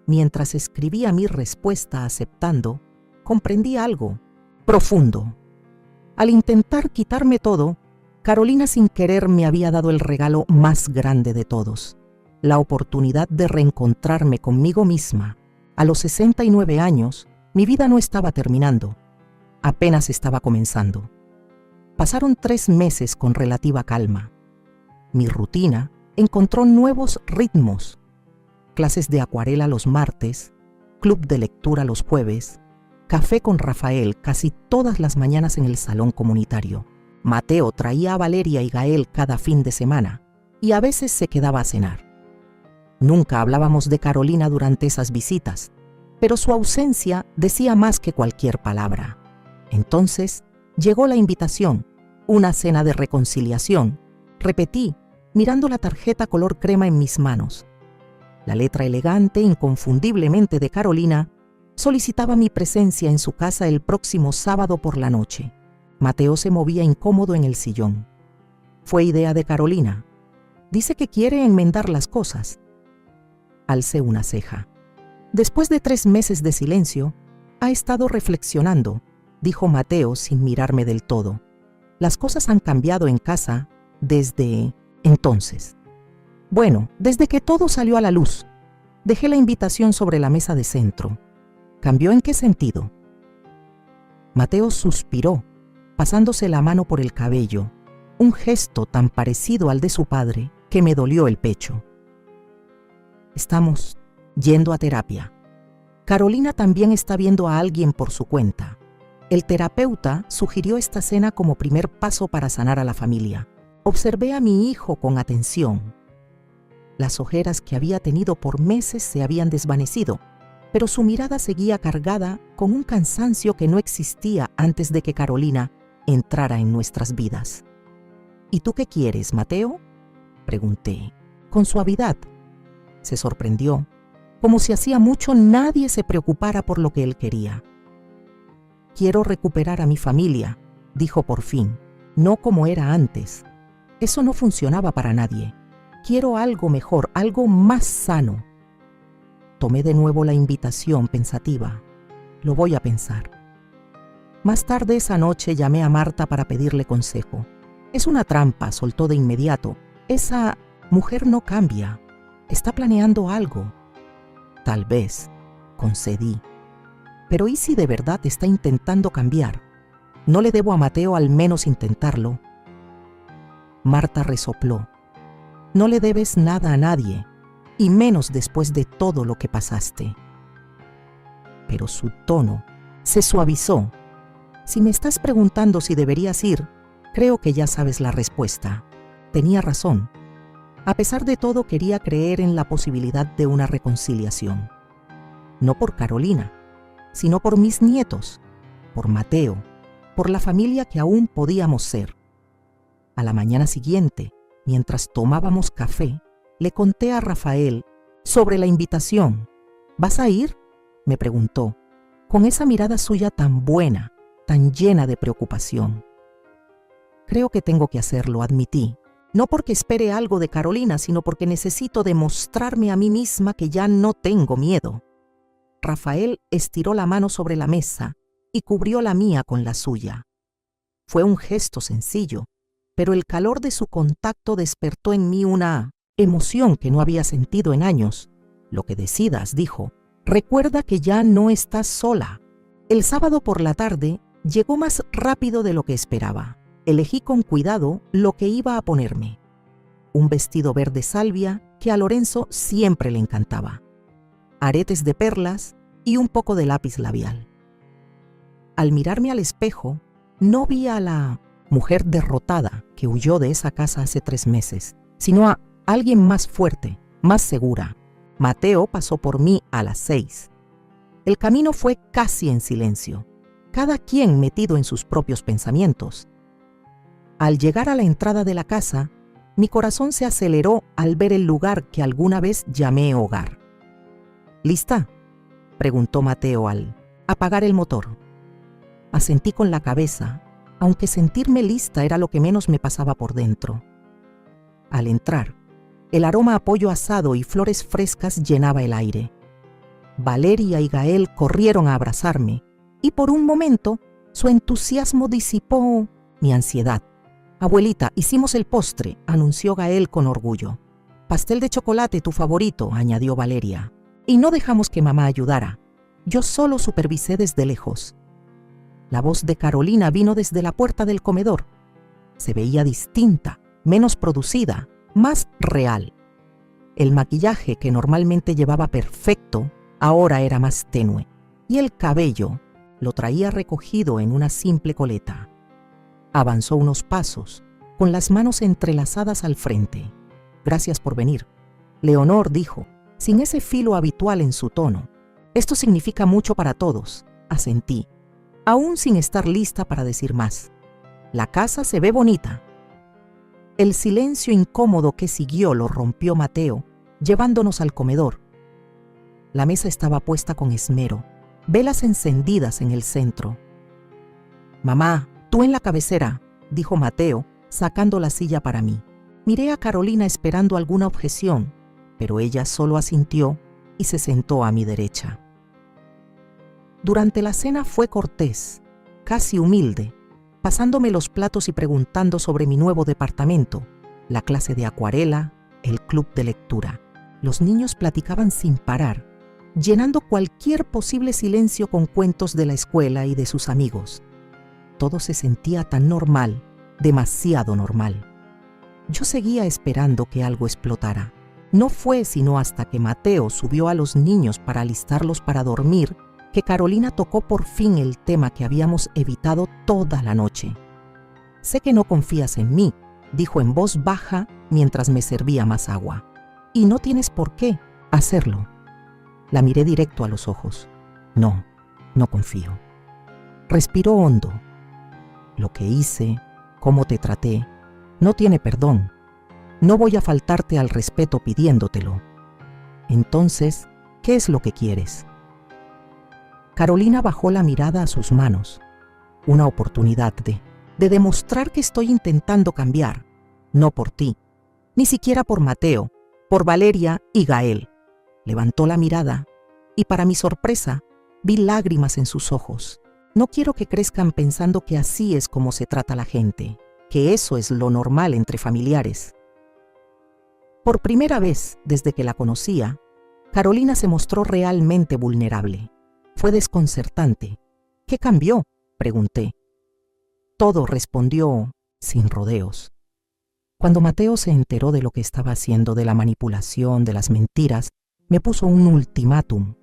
Mientras escribía mi respuesta aceptando, comprendí algo profundo. Al intentar quitarme todo, Carolina sin querer me había dado el regalo más grande de todos, la oportunidad de reencontrarme conmigo misma. A los 69 años, mi vida no estaba terminando, apenas estaba comenzando. Pasaron 3 meses con relativa calma. Mi rutina encontró nuevos ritmos. Clases de acuarela los martes, club de lectura los jueves, café con Rafael casi todas las mañanas en el salón comunitario. Mateo traía a Valeria y Gael cada fin de semana y a veces se quedaba a cenar. Nunca hablábamos de Carolina durante esas visitas, pero su ausencia decía más que cualquier palabra. Entonces llegó la invitación, una cena de reconciliación. Repetí, mirando la tarjeta color crema en mis manos. La letra elegante, inconfundiblemente de Carolina, solicitaba mi presencia en su casa el próximo sábado por la noche. Mateo se movía incómodo en el sillón. Fue idea de Carolina. Dice que quiere enmendar las cosas. Alcé una ceja. Después de 3 meses de silencio, ha estado reflexionando, dijo Mateo sin mirarme del todo. Las cosas han cambiado en casa desde entonces. Bueno, desde que todo salió a la luz. Dejé la invitación sobre la mesa de centro. ¿Cambió en qué sentido? Mateo suspiró, pasándose la mano por el cabello, un gesto tan parecido al de su padre que me dolió el pecho. Estamos yendo a terapia. Carolina también está viendo a alguien por su cuenta. El terapeuta sugirió esta cena como primer paso para sanar a la familia. Observé a mi hijo con atención. Las ojeras que había tenido por meses se habían desvanecido, pero su mirada seguía cargada con un cansancio que no existía antes de que Carolina entrara en nuestras vidas. ¿Y tú qué quieres, Mateo?, pregunté, con suavidad. Se sorprendió, como si hacía mucho nadie se preocupara por lo que él quería. Quiero recuperar a mi familia, dijo por fin, no como era antes. Eso no funcionaba para nadie. Quiero algo mejor, algo más sano. Tomé de nuevo la invitación pensativa. Lo voy a pensar. Más tarde esa noche llamé a Marta para pedirle consejo. Es una trampa, soltó de inmediato. Esa mujer no cambia. Está planeando algo. Tal vez, concedí. Pero ¿y si de verdad está intentando cambiar? ¿No le debo a Mateo al menos intentarlo? Marta resopló. No le debes nada a nadie, y menos después de todo lo que pasaste. Pero su tono se suavizó. Si me estás preguntando si deberías ir, creo que ya sabes la respuesta. Tenía razón. A pesar de todo, quería creer en la posibilidad de una reconciliación. No por Carolina, sino por mis nietos, por Mateo, por la familia que aún podíamos ser. A la mañana siguiente, mientras tomábamos café, le conté a Rafael sobre la invitación. ¿Vas a ir?, me preguntó, con esa mirada suya tan buena, tan llena de preocupación. Creo que tengo que hacerlo, admití. No porque espere algo de Carolina, sino porque necesito demostrarme a mí misma que ya no tengo miedo. Rafael estiró la mano sobre la mesa y cubrió la mía con la suya. Fue un gesto sencillo, pero el calor de su contacto despertó en mí una emoción que no había sentido en años. Lo que decidas, dijo, recuerda que ya no estás sola. El sábado por la tarde llegó más rápido de lo que esperaba. Elegí con cuidado lo que iba a ponerme. Un vestido verde salvia que a Lorenzo siempre le encantaba. Aretes de perlas y un poco de lápiz labial. Al mirarme al espejo, no vi a la mujer derrotada que huyó de esa casa hace 3 meses, sino a alguien más fuerte, más segura. Mateo pasó por mí a las 6. El camino fue casi en silencio, cada quien metido en sus propios pensamientos. Al llegar a la entrada de la casa, mi corazón se aceleró al ver el lugar que alguna vez llamé hogar. ¿Lista?, preguntó Mateo al apagar el motor. Asentí con la cabeza, aunque sentirme lista era lo que menos me pasaba por dentro. Al entrar, el aroma a pollo asado y flores frescas llenaba el aire. Valeria y Gael corrieron a abrazarme, y por un momento su entusiasmo disipó mi ansiedad. «Abuelita, hicimos el postre», anunció Gael con orgullo. «Pastel de chocolate, tu favorito», añadió Valeria. Y no dejamos que mamá ayudara. Yo solo supervisé desde lejos. La voz de Carolina vino desde la puerta del comedor. Se veía distinta, menos producida, más real. El maquillaje que normalmente llevaba perfecto, ahora era más tenue, y el cabello lo traía recogido en una simple coleta. Avanzó unos pasos, con las manos entrelazadas al frente. «Gracias por venir», Leonor dijo, sin ese filo habitual en su tono. «Esto significa mucho para todos», asentí, aún sin estar lista para decir más. «La casa se ve bonita». El silencio incómodo que siguió lo rompió Mateo, llevándonos al comedor. La mesa estaba puesta con esmero, velas encendidas en el centro. «Mamá, tú en la cabecera», dijo Mateo, sacando la silla para mí. Miré a Carolina esperando alguna objeción, pero ella solo asintió y se sentó a mi derecha. Durante la cena fue cortés, casi humilde, pasándome los platos y preguntando sobre mi nuevo departamento, la clase de acuarela, el club de lectura. Los niños platicaban sin parar, llenando cualquier posible silencio con cuentos de la escuela y de sus amigos. Todo se sentía tan normal, demasiado normal. Yo seguía esperando que algo explotara. No fue sino hasta que Mateo subió a los niños para alistarlos para dormir que Carolina tocó por fin el tema que habíamos evitado toda la noche. «Sé que no confías en mí», dijo en voz baja mientras me servía más agua. «Y no tienes por qué hacerlo». La miré directo a los ojos. «No, no confío». Respiró hondo. «Lo que hice, cómo te traté, no tiene perdón. No voy a faltarte al respeto pidiéndotelo. Entonces, ¿qué es lo que quieres?». Carolina bajó la mirada a sus manos. Una oportunidad de demostrar que estoy intentando cambiar. No por ti, ni siquiera por Mateo, por Valeria y Gael. Levantó la mirada y, para mi sorpresa, vi lágrimas en sus ojos. No quiero que crezcan pensando que así es como se trata la gente, que eso es lo normal entre familiares. Por primera vez desde que la conocía, Carolina se mostró realmente vulnerable. Fue desconcertante. ¿Qué cambió?, pregunté. Todo, respondió, sin rodeos. Cuando Mateo se enteró de lo que estaba haciendo, de la manipulación, de las mentiras, me puso un ultimátum.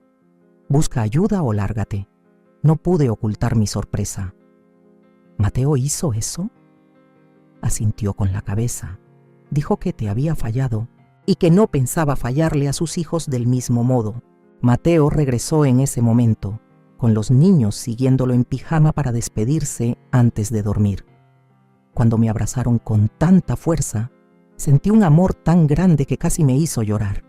Busca ayuda o lárgate. No pude ocultar mi sorpresa. ¿Mateo hizo eso? Asintió con la cabeza. Dijo que te había fallado y que no pensaba fallarle a sus hijos del mismo modo. Mateo regresó en ese momento, con los niños siguiéndolo en pijama para despedirse antes de dormir. Cuando me abrazaron con tanta fuerza, sentí un amor tan grande que casi me hizo llorar.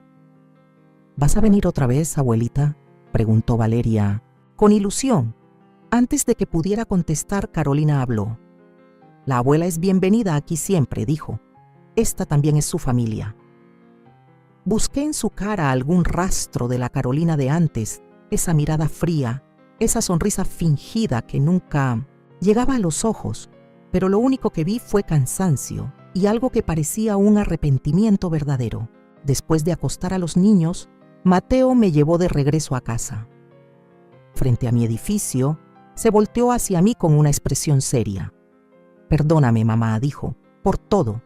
¿Vas a venir otra vez, abuelita?, preguntó Valeria, con ilusión. Antes de que pudiera contestar, Carolina habló. La abuela es bienvenida aquí siempre, dijo. Esta también es su familia. Busqué en su cara algún rastro de la Carolina de antes, esa mirada fría, esa sonrisa fingida que nunca llegaba a los ojos, pero lo único que vi fue cansancio y algo que parecía un arrepentimiento verdadero. Después de acostar a los niños, Mateo me llevó de regreso a casa. Frente a mi edificio, se volteó hacia mí con una expresión seria. Perdóname, mamá, dijo, por todo,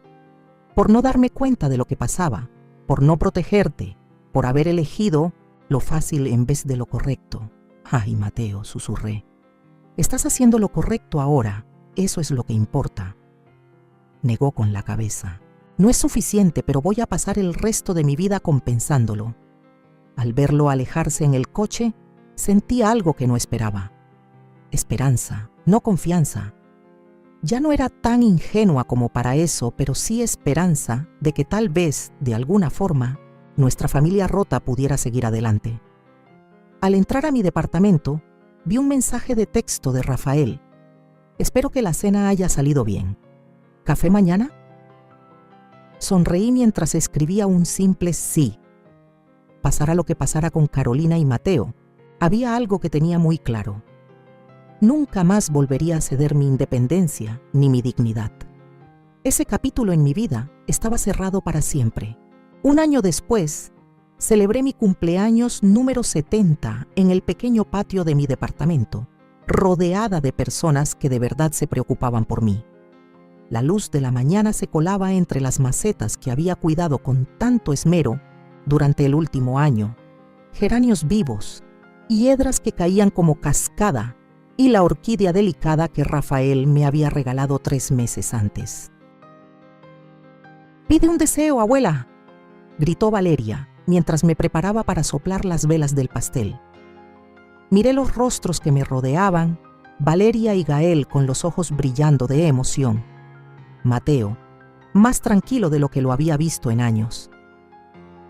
por no darme cuenta de lo que pasaba, por no protegerte, por haber elegido lo fácil en vez de lo correcto. Ay, Mateo, susurré. Estás haciendo lo correcto ahora, eso es lo que importa. Negó con la cabeza. No es suficiente, pero voy a pasar el resto de mi vida compensándolo. Al verlo alejarse en el coche, sentí algo que no esperaba. Esperanza, no confianza. Ya no era tan ingenua como para eso, pero sí esperanza de que tal vez, de alguna forma, nuestra familia rota pudiera seguir adelante. Al entrar a mi departamento, vi un mensaje de texto de Rafael. Espero que la cena haya salido bien. ¿Café mañana? Sonreí mientras escribía un simple sí. Pasara lo que pasara con Carolina y Mateo, había algo que tenía muy claro. Nunca más volvería a ceder mi independencia ni mi dignidad. Ese capítulo en mi vida estaba cerrado para siempre. Un año después, celebré mi cumpleaños número 70 en el pequeño patio de mi departamento, rodeada de personas que de verdad se preocupaban por mí. La luz de la mañana se colaba entre las macetas que había cuidado con tanto esmero durante el último año, geranios vivos, hiedras que caían como cascada y la orquídea delicada que Rafael me había regalado 3 meses antes. «Pide un deseo, abuela», gritó Valeria mientras me preparaba para soplar las velas del pastel. Miré los rostros que me rodeaban, Valeria y Gael con los ojos brillando de emoción. Mateo, más tranquilo de lo que lo había visto en años.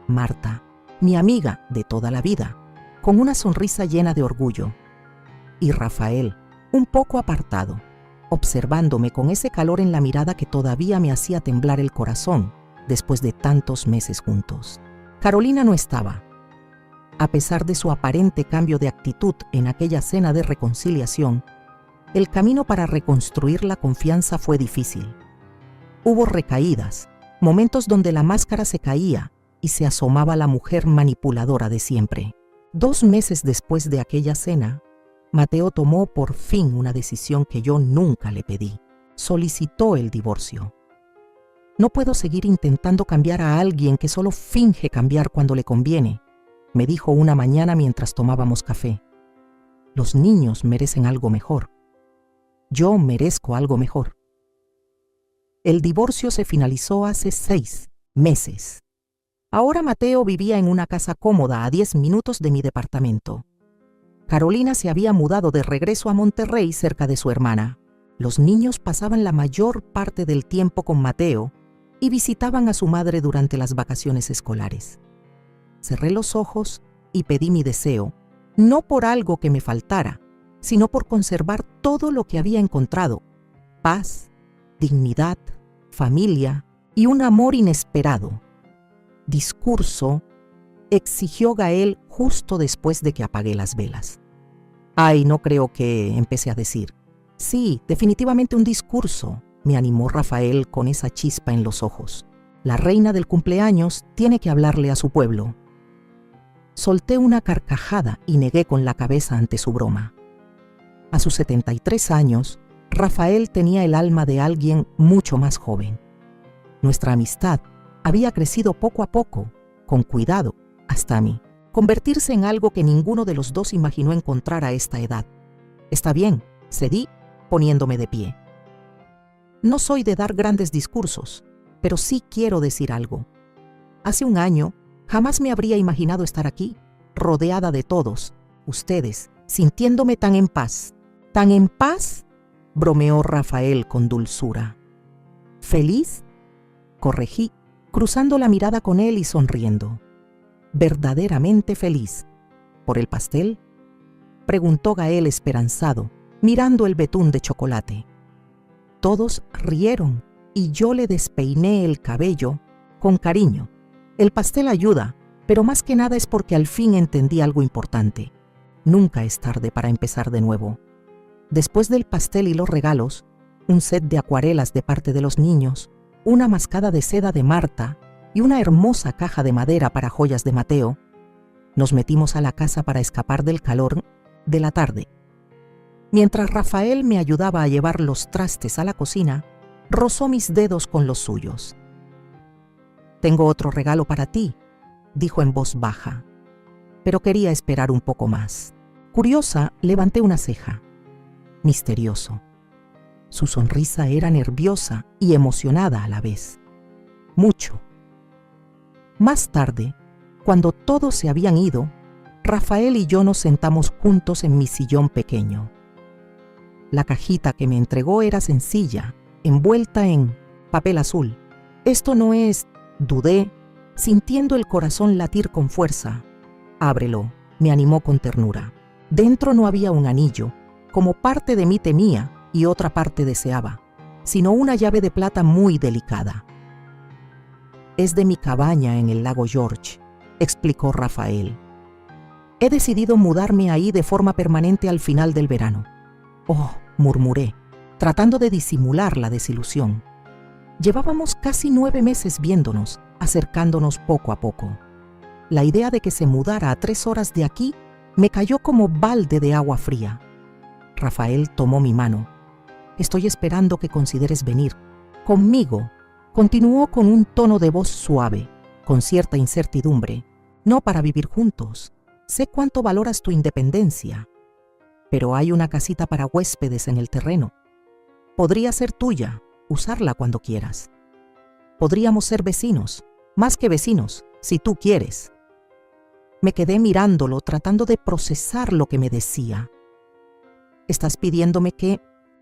Marta, mi amiga de toda la vida, con una sonrisa llena de orgullo. Y Rafael, un poco apartado, observándome con ese calor en la mirada que todavía me hacía temblar el corazón después de tantos meses juntos. Carolina no estaba. A pesar de su aparente cambio de actitud en aquella cena de reconciliación, el camino para reconstruir la confianza fue difícil. Hubo recaídas, momentos donde la máscara se caía y se asomaba la mujer manipuladora de siempre. 2 meses después de aquella cena, Mateo tomó por fin una decisión que yo nunca le pedí. Solicitó el divorcio. No puedo seguir intentando cambiar a alguien que solo finge cambiar cuando le conviene, me dijo una mañana mientras tomábamos café. Los niños merecen algo mejor. Yo merezco algo mejor. El divorcio se finalizó hace 6 meses. Ahora Mateo vivía en una casa cómoda a 10 minutos de mi departamento. Carolina se había mudado de regreso a Monterrey cerca de su hermana. Los niños pasaban la mayor parte del tiempo con Mateo y visitaban a su madre durante las vacaciones escolares. Cerré los ojos y pedí mi deseo, no por algo que me faltara, sino por conservar todo lo que había encontrado: paz, dignidad, familia y un amor inesperado. Discurso, exigió Gael justo después de que apagué las velas. Ay, no creo que, empecé a decir. Sí, definitivamente un discurso, me animó Rafael con esa chispa en los ojos. La reina del cumpleaños tiene que hablarle a su pueblo. Solté una carcajada y negué con la cabeza ante su broma. A sus 73 años, Rafael tenía el alma de alguien mucho más joven. Nuestra amistad había crecido poco a poco, con cuidado, hasta mí, convertirse en algo que ninguno de los dos imaginó encontrar a esta edad. Está bien, cedí, poniéndome de pie. No soy de dar grandes discursos, pero sí quiero decir algo. Hace un año, jamás me habría imaginado estar aquí, rodeada de todos, ustedes, sintiéndome tan en paz. ¿Tan en paz?, bromeó Rafael con dulzura. ¿Feliz?, corregí, cruzando la mirada con él y sonriendo. Verdaderamente feliz. ¿Por el pastel?, preguntó Gael esperanzado, mirando el betún de chocolate. Todos rieron y yo le despeiné el cabello con cariño. El pastel ayuda, pero más que nada es porque al fin entendí algo importante. Nunca es tarde para empezar de nuevo. Después del pastel y los regalos, un set de acuarelas de parte de los niños, una mascada de seda de Marta y una hermosa caja de madera para joyas de Mateo, nos metimos a la casa para escapar del calor de la tarde. Mientras Rafael me ayudaba a llevar los trastes a la cocina, rozó mis dedos con los suyos. «Tengo otro regalo para ti», dijo en voz baja, pero quería esperar un poco más. Curiosa, levanté una ceja. Misterioso. Su sonrisa era nerviosa y emocionada a la vez. Mucho. Más tarde, cuando todos se habían ido, Rafael y yo nos sentamos juntos en mi sillón pequeño. La cajita que me entregó era sencilla, envuelta en papel azul. «Esto no es», dudé, sintiendo el corazón latir con fuerza. «Ábrelo», me animó con ternura. Dentro no había un anillo, como parte de mí temía y otra parte deseaba, sino una llave de plata muy delicada. «Es de mi cabaña en el lago George», explicó Rafael. «He decidido mudarme ahí de forma permanente al final del verano». «Oh», murmuré, tratando de disimular la desilusión. Llevábamos casi 9 meses viéndonos, acercándonos poco a poco. La idea de que se mudara a 3 horas de aquí me cayó como balde de agua fría. Rafael tomó mi mano. «Estoy esperando que consideres venir conmigo», continuó con un tono de voz suave, con cierta incertidumbre. «No para vivir juntos. Sé cuánto valoras tu independencia. Pero hay una casita para huéspedes en el terreno. Podría ser tuya, usarla cuando quieras. Podríamos ser vecinos, más que vecinos, si tú quieres». Me quedé mirándolo, tratando de procesar lo que me decía. «¿Estás pidiéndome qué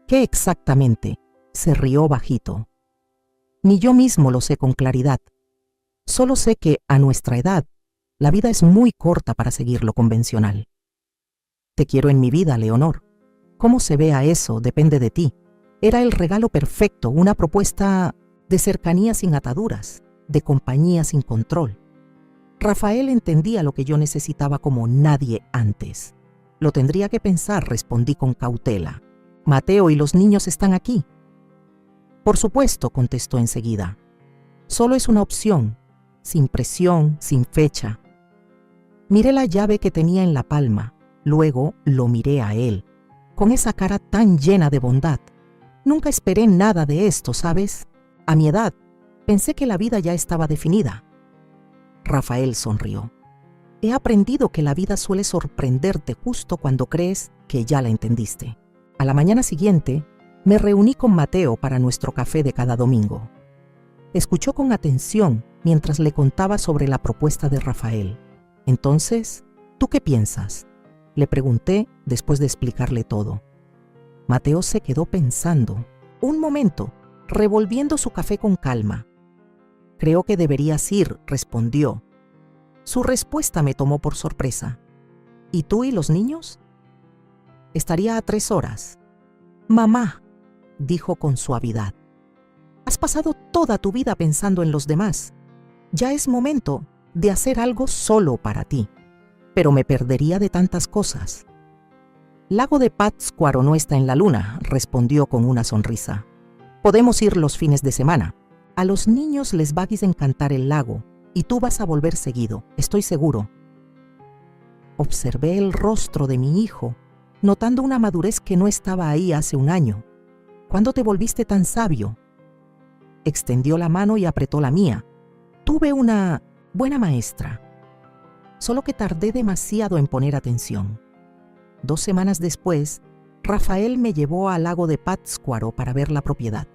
exactamente?», se rió bajito. «Ni yo mismo lo sé con claridad. Solo sé que, a nuestra edad, la vida es muy corta para seguir lo convencional. Te quiero en mi vida, Leonor. Cómo se vea eso depende de ti». Era el regalo perfecto, una propuesta de cercanía sin ataduras, de compañía sin control. Rafael entendía lo que yo necesitaba como nadie antes. «Lo tendría que pensar», respondí con cautela. «Mateo y los niños están aquí». «Por supuesto», contestó enseguida. «Solo es una opción, sin presión, sin fecha». Miré la llave que tenía en la palma, luego lo miré a él, con esa cara tan llena de bondad. Nunca esperé nada de esto, ¿sabes? A mi edad, pensé que la vida ya estaba definida. Rafael sonrió. «He aprendido que la vida suele sorprenderte justo cuando crees que ya la entendiste». A la mañana siguiente, me reuní con Mateo para nuestro café de cada domingo. Escuchó con atención mientras le contaba sobre la propuesta de Rafael. «Entonces, ¿tú qué piensas?», le pregunté después de explicarle todo. Mateo se quedó pensando un momento, revolviendo su café con calma. «Creo que deberías ir», respondió. Su respuesta me tomó por sorpresa. «¿Y tú y los niños?». «Estaría a 3 horas». «Mamá», dijo con suavidad, «has pasado toda tu vida pensando en los demás. Ya es momento de hacer algo solo para ti». «Pero me perdería de tantas cosas». Lago de Pátzcuaro no está en la luna, respondió con una sonrisa. Podemos ir los fines de semana. A los niños les va a encantar el lago y tú vas a volver seguido, estoy seguro. Observé el rostro de mi hijo, notando una madurez que no estaba ahí hace un año. ¿Cuándo te volviste tan sabio? Extendió la mano y apretó la mía. Tuve una buena maestra, solo que tardé demasiado en poner atención. 2 semanas después, Rafael me llevó al lago de Pátzcuaro para ver la propiedad.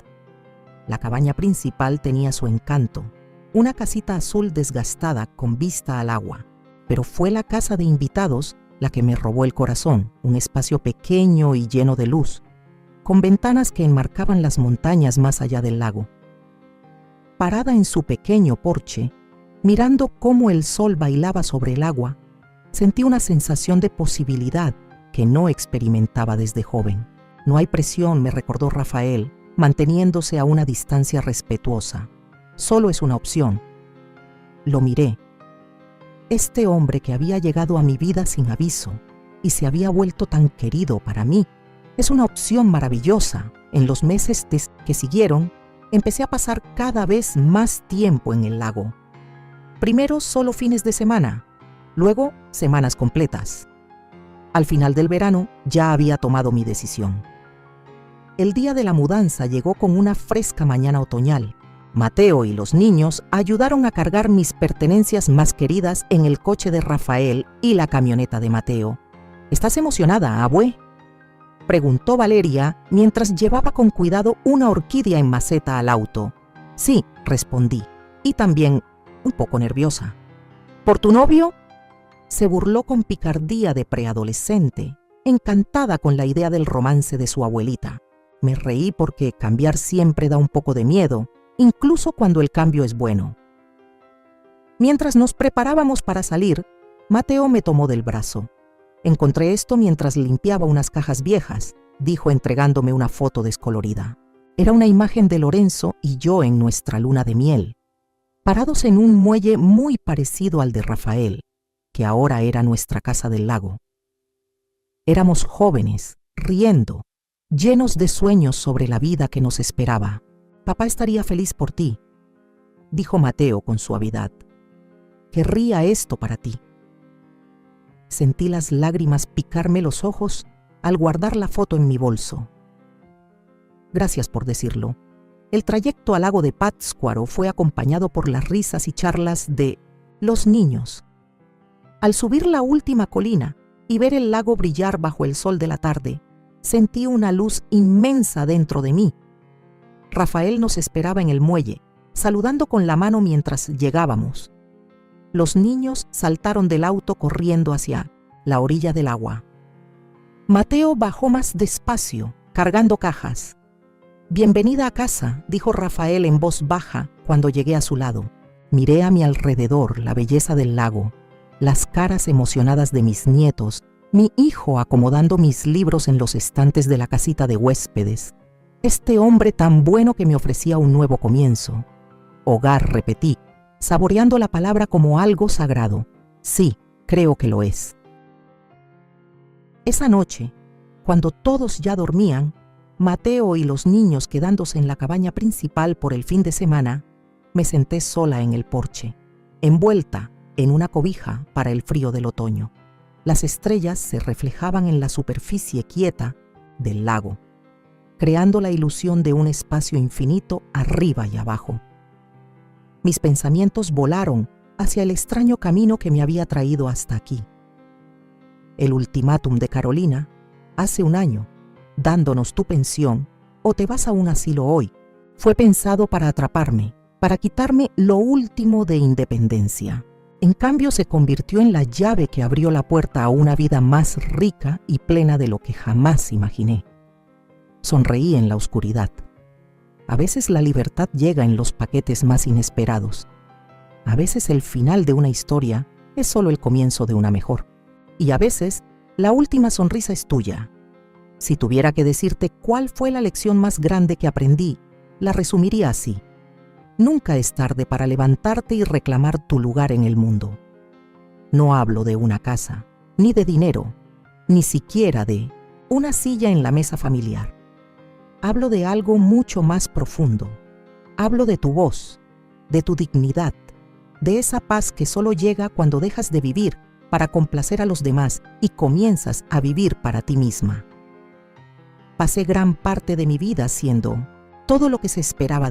La cabaña principal tenía su encanto, una casita azul desgastada con vista al agua, pero fue la casa de invitados la que me robó el corazón, un espacio pequeño y lleno de luz, con ventanas que enmarcaban las montañas más allá del lago. Parada en su pequeño porche, mirando cómo el sol bailaba sobre el agua, sentí una sensación de posibilidad que no experimentaba desde joven. No hay presión, me recordó Rafael, manteniéndose a una distancia respetuosa. Solo es una opción. Lo miré. Este hombre que había llegado a mi vida sin aviso y se había vuelto tan querido para mí, es una opción maravillosa. En los meses que siguieron, empecé a pasar cada vez más tiempo en el lago. Primero solo fines de semana, luego semanas completas. Al final del verano ya había tomado mi decisión. El día de la mudanza llegó con una fresca mañana otoñal. Mateo y los niños ayudaron a cargar mis pertenencias más queridas en el coche de Rafael y la camioneta de Mateo. ¿Estás emocionada, abue?, preguntó Valeria mientras llevaba con cuidado una orquídea en maceta al auto. Sí, respondí, y también un poco nerviosa. ¿Por tu novio? Se burló con picardía de preadolescente, encantada con la idea del romance de su abuelita. Me reí porque cambiar siempre da un poco de miedo, incluso cuando el cambio es bueno. Mientras nos preparábamos para salir, Mateo me tomó del brazo. Encontré esto mientras limpiaba unas cajas viejas, dijo entregándome una foto descolorida. Era una imagen de Lorenzo y yo en nuestra luna de miel, parados en un muelle muy parecido al de Rafael, que ahora era nuestra casa del lago. Éramos jóvenes, riendo, llenos de sueños sobre la vida que nos esperaba. Papá estaría feliz por ti, dijo Mateo con suavidad. Querría esto para ti. Sentí las lágrimas picarme los ojos al guardar la foto en mi bolso. Gracias por decirlo. El trayecto al lago de Pátzcuaro fue acompañado por las risas y charlas de los niños. Al subir la última colina y ver el lago brillar bajo el sol de la tarde, sentí una luz inmensa dentro de mí. Rafael nos esperaba en el muelle, saludando con la mano mientras llegábamos. Los niños saltaron del auto corriendo hacia la orilla del agua. Mateo bajó más despacio, cargando cajas. Bienvenida a casa, dijo Rafael en voz baja cuando llegué a su lado. Miré a mi alrededor la belleza del lago, las caras emocionadas de mis nietos, mi hijo acomodando mis libros en los estantes de la casita de huéspedes. Este hombre tan bueno que me ofrecía un nuevo comienzo. Hogar, repetí, saboreando la palabra como algo sagrado. Sí, creo que lo es. Esa noche, cuando todos ya dormían, Mateo y los niños quedándose en la cabaña principal por el fin de semana, me senté sola en el porche, envuelta en una cobija para el frío del otoño. Las estrellas se reflejaban en la superficie quieta del lago, creando la ilusión de un espacio infinito arriba y abajo. Mis pensamientos volaron hacia el extraño camino que me había traído hasta aquí. El ultimátum de Carolina, hace un año, dándonos tu pensión o te vas a un asilo hoy, fue pensado para atraparme, para quitarme lo último de independencia. En cambio, se convirtió en la llave que abrió la puerta a una vida más rica y plena de lo que jamás imaginé. Sonreí en la oscuridad. A veces la libertad llega en los paquetes más inesperados. A veces el final de una historia es solo el comienzo de una mejor. Y a veces la última sonrisa es tuya. Si tuviera que decirte cuál fue la lección más grande que aprendí, la resumiría así. Nunca es tarde para levantarte y reclamar tu lugar en el mundo. No hablo de una casa, ni de dinero, ni siquiera de una silla en la mesa familiar. Hablo de algo mucho más profundo. Hablo de tu voz, de tu dignidad, de esa paz que solo llega cuando dejas de vivir para complacer a los demás y comienzas a vivir para ti misma. Pasé gran parte de mi vida siendo todo lo que se esperaba